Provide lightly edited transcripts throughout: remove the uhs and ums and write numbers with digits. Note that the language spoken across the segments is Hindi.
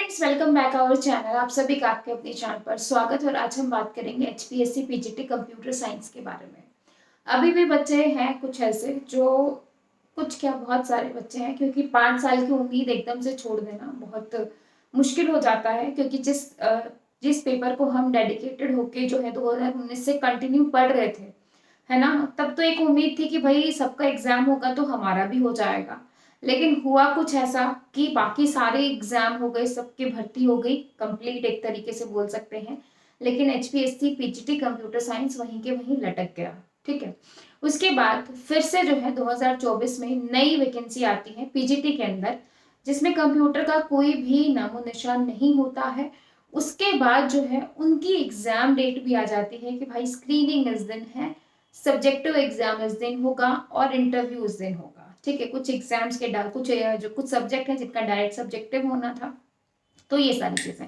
Friends, welcome back our channel. आप सभी का आपके अपने चैनल पर स्वागत है। और आज हम बात करेंगे एचपीएससी पीजीटी कंप्यूटर साइंस के बारे में। अभी भी बच्चे हैं कुछ ऐसे जो कुछ क्या बहुत सारे बच्चे हैं, क्योंकि 5 साल की उम्मीद एकदम से छोड़ देना बहुत मुश्किल हो जाता है। क्योंकि जिस पेपर को हम डेडिकेटेड होके जो है 2019 से कंटिन्यू पढ़ रहे थे, है ना, तब तो एक उम्मीद थी कि भाई सबका एग्जाम होगा तो हमारा भी हो जाएगा। लेकिन हुआ कुछ ऐसा कि बाकी सारे एग्जाम हो गए, सबकी भर्ती हो गई कंप्लीट, एक तरीके से बोल सकते हैं। लेकिन एचपीएससी पीजीटी कंप्यूटर साइंस वहीं के वहीं लटक गया। ठीक है। उसके बाद फिर से जो है 2024 में नई वैकेंसी आती है पीजीटी के अंदर, जिसमें कंप्यूटर का कोई भी नामो निशान नहीं होता है। उसके बाद जो है उनकी एग्जाम डेट भी आ जाती है कि भाई स्क्रीनिंग इस दिन है, सब्जेक्टिव एग्जाम इस दिन होगा और इंटरव्यू उस दिन होगा। ठीक है। कुछ एग्जाम्स के कुछ सब्जेक्ट है जिनका डायरेक्ट सब्जेक्टिव होना था। तो ये सारी चीजें,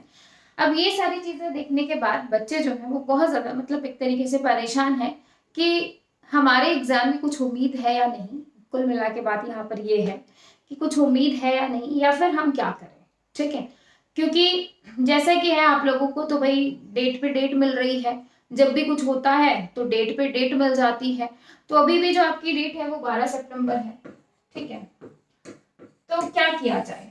अब ये सारी चीजें देखने के बाद बच्चे जो है वो बहुत ज्यादा मतलब एक तरीके से परेशान है कि हमारे एग्जाम में कुछ उम्मीद है या नहीं। कुल मिला के बात यहाँ पर ये है कि कुछ उम्मीद है या नहीं, या फिर हम क्या करें। ठीक है। क्योंकि जैसा कि है आप लोगों को तो भाई डेट पे डेट मिल रही है, जब भी कुछ होता है तो डेट पे डेट मिल जाती है। तो अभी भी जो आपकी डेट है वो 12 सितंबर है। ठीक है। तो क्या किया जाए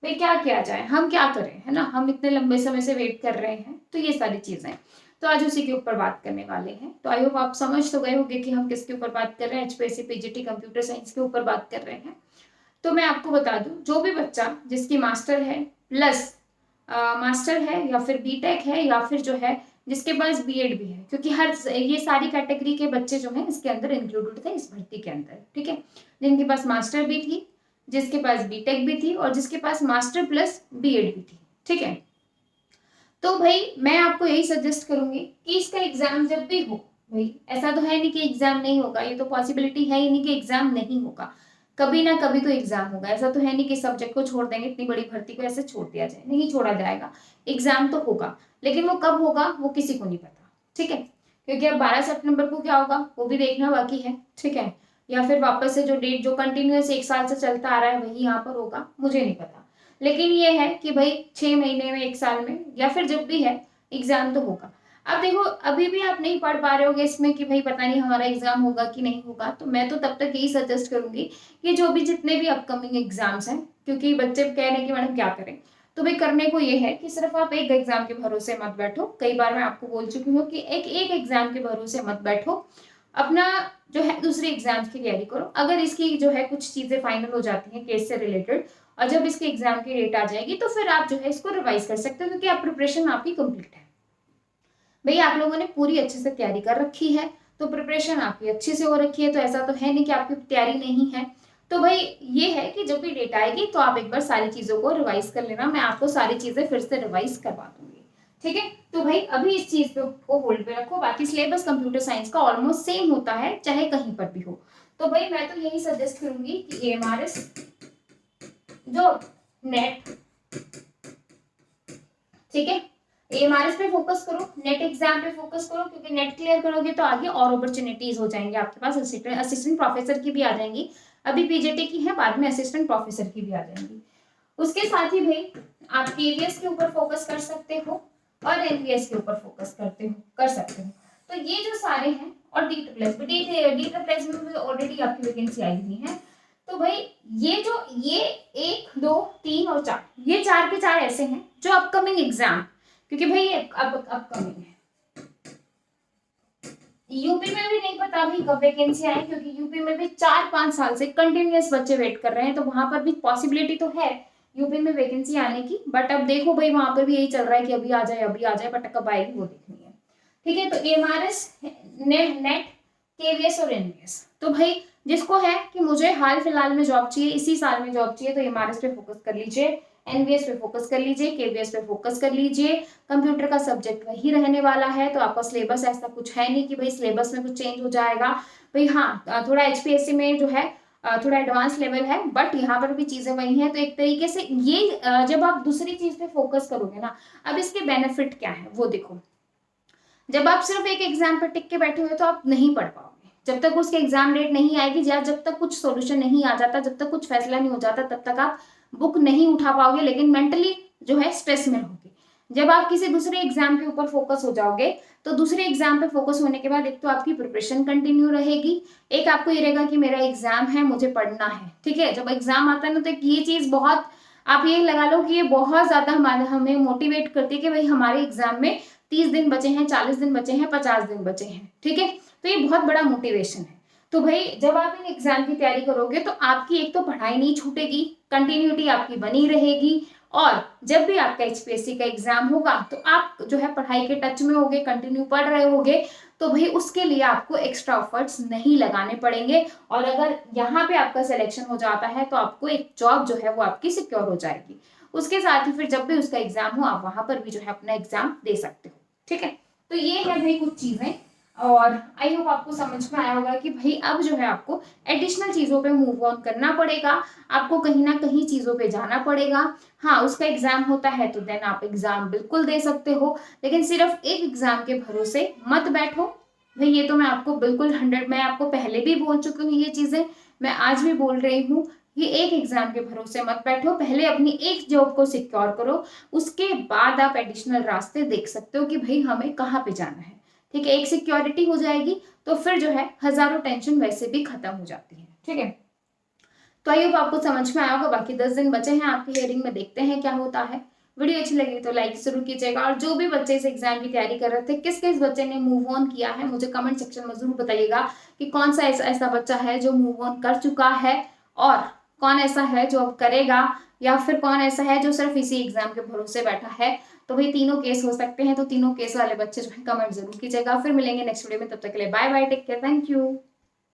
भाई, क्या किया जाए, हम क्या करें, है ना। हम इतने लंबे समय से वेट कर रहे हैं, तो ये सारी चीजें, तो आज उसी के ऊपर बात करने वाले हैं। तो आई होप आप समझ तो गए होंगे कि हम किसके ऊपर बात कर रहे हैं। एचपीएससी पीजीटी कंप्यूटर साइंस के ऊपर बात कर रहे हैं। तो मैं आपको बता दूं, जो भी बच्चा जिसकी मास्टर है प्लस मास्टर है, या फिर बीटेक है, या फिर जो है जिसके पास बीएड भी है, क्योंकि हर ये सारी कैटेगरी के बच्चे जो हैं इसके अंदर इंक्लूडेड थे इस भर्ती के अंदर। ठीक है। जिनके पास मास्टर भी थी, जिसके पास बीटेक भी थी, और जिसके पास मास्टर प्लस बीएड भी थी। ठीक है। तो भाई मैं आपको यही सजेस्ट करूंगी कि इसका एग्जाम जब भी हो, भाई ऐसा तो है नहीं कि एग्जाम नहीं होगा, ये तो पॉसिबिलिटी है ही नहीं कि एग्जाम नहीं होगा। कभी ना कभी तो एग्जाम होगा। ऐसा तो है नहीं कि सब्जेक्ट को छोड़ देंगे, इतनी बड़ी भर्ती को ऐसे छोड़ दिया जाए, नहीं छोड़ा जाएगा। एग्जाम तो होगा, लेकिन वो कब होगा वो किसी को नहीं पता। ठीक है। क्योंकि अब 12 सितंबर को क्या होगा वो भी देखना बाकी है। ठीक है। या फिर वापस से जो डेट जो कंटिन्यूअस 1 साल से चलता आ रहा है वही यहाँ पर होगा, मुझे नहीं पता। लेकिन ये है कि भाई 6 महीने में, 1 साल में, या फिर जब भी है एग्जाम तो होगा। अब देखो, अभी भी आप नहीं पढ़ पा रहे होगे इसमें कि भाई पता नहीं हमारा एग्जाम होगा कि नहीं होगा, तो मैं तो तब तक यही सजेस्ट करूंगी कि जो भी जितने भी अपकमिंग एग्जाम्स हैं, क्योंकि बच्चे कह रहे हैं कि मैडम क्या करें, तो भाई करने को ये है कि सिर्फ आप एक एग्जाम के भरोसे मत बैठो। कई बार मैं आपको बोल चुकी हूँ कि एक एक एग्जाम के भरोसे मत बैठो। अपना जो है दूसरे एग्जाम्स की तैयारी करो। अगर इसकी जो है कुछ चीजें फाइनल हो जाती हैं केस से रिलेटेड, और जब इसके एग्जाम की डेट आ जाएगी तो फिर आप जो है इसको रिवाइज कर सकते हो, क्योंकि आप प्रिपरेशन आपकी कंप्लीट है। भाई आप लोगों ने पूरी अच्छे से तैयारी कर रखी है, तो प्रिपरेशन आपकी अच्छे से हो रखी है, तो ऐसा तो है नहीं कि आपकी तैयारी नहीं है। तो भाई ये है कि जब भी डेट आएगी तो आप एक बार सारी चीजों को रिवाइज कर लेना, मैं आपको सारी चीजें फिर से रिवाइज करवा दूंगी। ठीक है। तो भाई अभी इस चीज पे को होल्ड पे रखो। बाकी सिलेबस कंप्यूटर साइंस का ऑलमोस्ट सेम होता है चाहे कहीं पर भी हो। तो भाई मैं तो यही सजेस्ट करूंगी कि एएमआरएस जो नेट, ठीक है, एएमआरएस पे फोकस करो, नेट एग्जाम पे फोकस करो, क्योंकि नेट क्लियर करोगे तो आगे और अपॉर्चुनिटीज हो जाएंगे आपके पास। असिस्टेंट प्रोफेसर की भी आ जाएंगी। अभी पीजीटी की है, बाद में असिस्टेंट प्रोफेसर की भी आ जाएंगी। उसके साथ ही भाई आप केवीएस के ऊपर फोकस कर सकते हो और एनवीएस के ऊपर फोकस कर सकते हो। तो ये जो सारे हैं, और डी ट्रिपल में भी ऑलरेडी आपकी वैकेंसी आई हुई है। तो भाई ये 1, 2, 3 और 4, ये 4 के 4 ऐसे हैं जो अपकमिंग एग्जाम, क्योंकि भाई अब अपकमिंग है। यूपी में भी नहीं पता भाई कब वैकेंसी आए, क्योंकि यूपी में भी 4-5 साल से कंटिन्यूअस बच्चे वेट कर रहे हैं, तो वहां पर भी पॉसिबिलिटी तो है यूपी में वैकेंसी आने की। बट अब देखो भाई वहां पर भी यही चल रहा है कि अभी आ जाए अभी आ जाए, बट कब आएगी वो देखनी है। ठीक है। तो एएमआरएस, नेट, केवीएस और एनवीएस, तो भाई जिसको है कि मुझे हाल फिलहाल में जॉब चाहिए, इसी साल में जॉब चाहिए, तो एएमआरएस पे फोकस कर लीजिए, एनवीएस पे फोकस कर लीजिए, केवीएस पे फोकस कर लीजिए। कंप्यूटर का सब्जेक्ट वही रहने वाला है, तो आपका सिलेबस ऐसा कुछ है नहीं कि भाई सिलेबस में कुछ चेंज हो जाएगा। भाई हाँ, थोड़ा एचपीएससी में जो है थोड़ा एडवांस लेवल है, बट यहाँ पर भी चीजें वही हैं। तो एक तरीके से ये जब आप दूसरी चीज पे फोकस करोगे ना, अब इसके बेनिफिट क्या है वो देखो। जब आप सिर्फ एक एग्जाम पर टिक के बैठे हुए तो आप नहीं पढ़ पाओगे, जब तक उसके एग्जाम डेट नहीं आएगी, या जब तक कुछ सॉल्यूशन नहीं आ जाता, जब तक कुछ फैसला नहीं हो जाता, तब तक आप बुक नहीं उठा पाओगे। लेकिन मेंटली जो है स्ट्रेस में रहोगे। जब आप किसी दूसरे एग्जाम के ऊपर फोकस हो जाओगे तो दूसरे एग्जाम पे फोकस होने के बाद एक तो आपकी प्रिपरेशन कंटिन्यू रहेगी, एक आपको ये रहेगा कि मेरा एग्जाम है, मुझे पढ़ना है। ठीक है, जब एग्जाम आता है ना तो ये चीज बहुत, आप ये लगा लो कि ये बहुत ज्यादा हमें मोटिवेट करती है कि भाई हमारे एग्जाम में 30 दिन बचे हैं, 40 दिन बचे हैं, 50 दिन बचे हैं। ठीक है, तो ये बहुत बड़ा मोटिवेशन है। तो भाई जब आप इन एग्जाम की तैयारी करोगे तो आपकी एक तो पढ़ाई नहीं छूटेगी, कंटिन्यूटी आपकी बनी रहेगी, और जब भी आपका एचपीएससी का एग्जाम होगा तो आप जो है पढ़ाई के टच में होगे, कंटिन्यू पढ़ रहे होगे, तो भाई उसके लिए आपको एक्स्ट्रा एफर्ट्स नहीं लगाने पड़ेंगे। और अगर यहाँ पे आपका सिलेक्शन हो जाता है तो आपको एक जॉब जो है वो आपकी सिक्योर हो जाएगी। उसके साथ ही फिर जब भी उसका एग्जाम हो आप वहां पर भी जो है अपना एग्जाम दे सकते हो। ठीक है, तो ये है भाई कुछ चीजें, और आई होप आपको समझ में आया होगा कि भाई अब जो है आपको एडिशनल चीजों पे मूव ऑन करना पड़ेगा, आपको कहीं ना कहीं चीजों पे जाना पड़ेगा। हाँ, उसका एग्जाम होता है तो देन आप एग्जाम बिल्कुल दे सकते हो, लेकिन सिर्फ एक एग्जाम के भरोसे मत बैठो। भाई ये तो मैं आपको बिल्कुल 100, मैं आपको पहले भी बोल चुकी हूँ ये चीजें, मैं आज भी बोल रही हूँ, ये एक एग्जाम के भरोसे मत बैठो, पहले अपनी एक जॉब को सिक्योर करो, उसके बाद आप एडिशनल रास्ते देख सकते हो कि भाई हमें कहाँ पे जाना है। ठीक है, एक सिक्योरिटी हो जाएगी तो फिर जो है हजारों टेंशन वैसे भी खत्म हो जाती है। ठीक है, तो आई होप आपको समझ में आया होगा। बाकी 10 दिन बचे हैं आपकी हियरिंग में, देखते हैं क्या होता है। वीडियो अच्छी लगी तो लाइक जरूर कीजिएगा, और जो भी बच्चे इस एग्जाम की तैयारी कर रहे थे, किस किस बच्चे ने मूव ऑन किया है मुझे कमेंट सेक्शन में जरूर बताइएगा कि कौन सा ऐसा बच्चा है जो मूव ऑन कर चुका है, और कौन ऐसा है जो अब करेगा, या फिर कौन ऐसा है जो सिर्फ इसी एग्जाम के भरोसे बैठा है। तो भाई तीनों केस हो सकते हैं, तो तीनों केस वाले बच्चे जो है कमेंट जरूर कीजिएगा। फिर मिलेंगे नेक्स्ट वीडियो में, तब तक के लिए bye bye, take care, thank you.